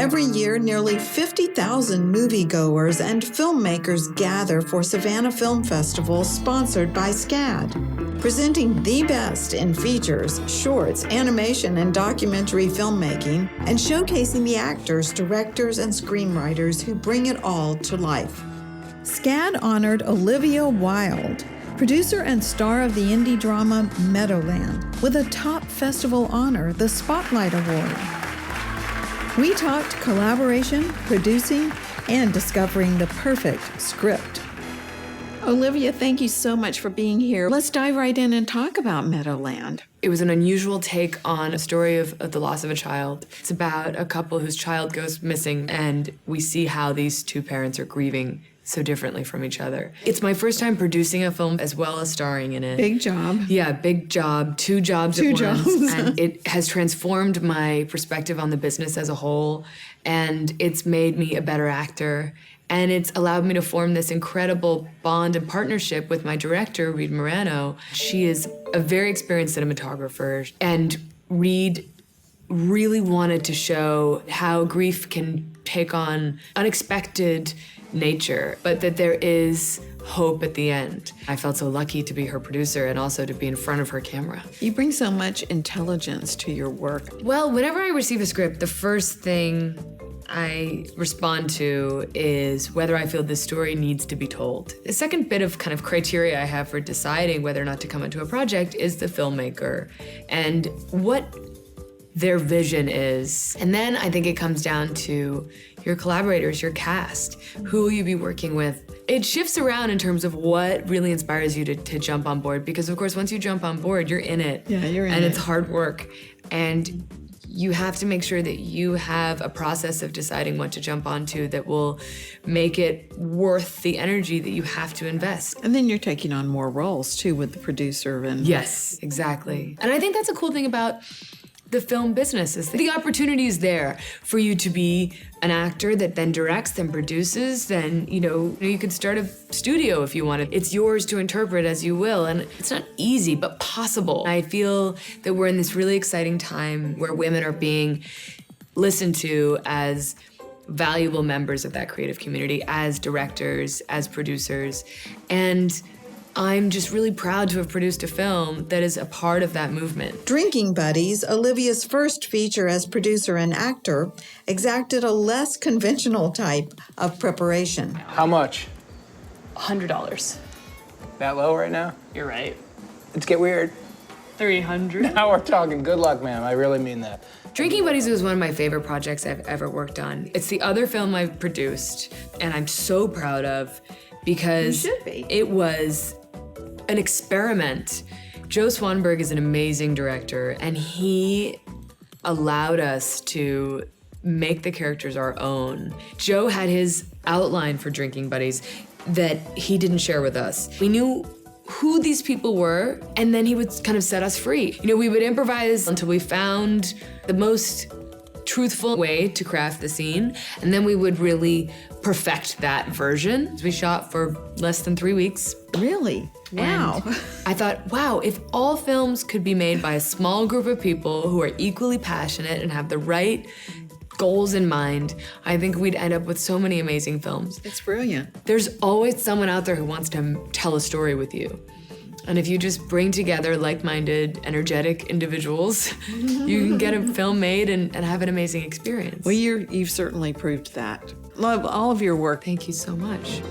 Every year, nearly 50,000 moviegoers and filmmakers gather for Savannah Film Festival, sponsored by SCAD. Presenting the best in features, shorts, animation, and documentary filmmaking, and showcasing the actors, directors, and screenwriters who bring it all to life. SCAD honored Olivia Wilde, producer and star of the indie drama Meadowland, with a top festival honor, the Spotlight Award. We talked collaboration, producing, and discovering the perfect script. Olivia, thank you so much for being here. Let's dive right in and talk about Meadowland. It was an unusual take on a story of the loss of a child. It's about a couple whose child goes missing, and we see how these two parents are grieving so differently from each other. It's my first time producing a film as well as starring in it. Big job. Yeah, big job. Two jobs at once. And it has transformed my perspective on the business as a whole, and it's made me a better actor. And it's allowed me to form this incredible bond and partnership with my director, Reed Morano. She is a very experienced cinematographer, and Reed really wanted to show how grief can take on unexpected nature, but that there is hope at the end. I felt so lucky to be her producer and also to be in front of her camera. You bring so much intelligence to your work. Well, whenever I receive a script, the first thing I respond to is whether I feel this story needs to be told. The second bit of kind of criteria I have for deciding whether or not to come into a project is the filmmaker and what their vision is. And then I think it comes down to your collaborators, your cast. Who will you be working with? It shifts around in terms of what really inspires you to jump on board, because of course, once you jump on board, you're in it. Yeah, you're in it. And it's hard work. And you have to make sure that you have a process of deciding what to jump onto that will make it worth the energy that you have to invest. And then you're taking on more roles too with the producer and... Yes, exactly. And I think that's a cool thing about the film business is that the opportunity is there for you to be an actor that then directs, then produces, then, you could start a studio if you wanted. It's yours to interpret as you will, and it's not easy, but possible. I feel that we're in this really exciting time where women are being listened to as valuable members of that creative community, as directors, as producers, and I'm just really proud to have produced a film that is a part of that movement. Drinking Buddies, Olivia's first feature as producer and actor, exacted a less conventional type of preparation. How much? $100. That low right now? You're right. Let's get weird. 300. Now we're talking. Good luck, ma'am. I really mean that. Drinking Buddies was one of my favorite projects I've ever worked on. It's the other film I've produced, and I'm so proud of because it was an experiment. Joe Swanberg is an amazing director, and he allowed us to make the characters our own. Joe had his outline for Drinking Buddies that he didn't share with us. We knew who these people were, and then he would kind of set us free. We would improvise until we found the most truthful way to craft the scene, and then we would really perfect that version. We shot for less than 3 weeks. Really? Wow. And I thought, wow, if all films could be made by a small group of people who are equally passionate and have the right goals in mind, I think we'd end up with so many amazing films. It's brilliant. There's always someone out there who wants to tell a story with you. And if you just bring together like-minded, energetic individuals, you can get a film made and have an amazing experience. Well, you've certainly proved that. Love all of your work. Thank you so much.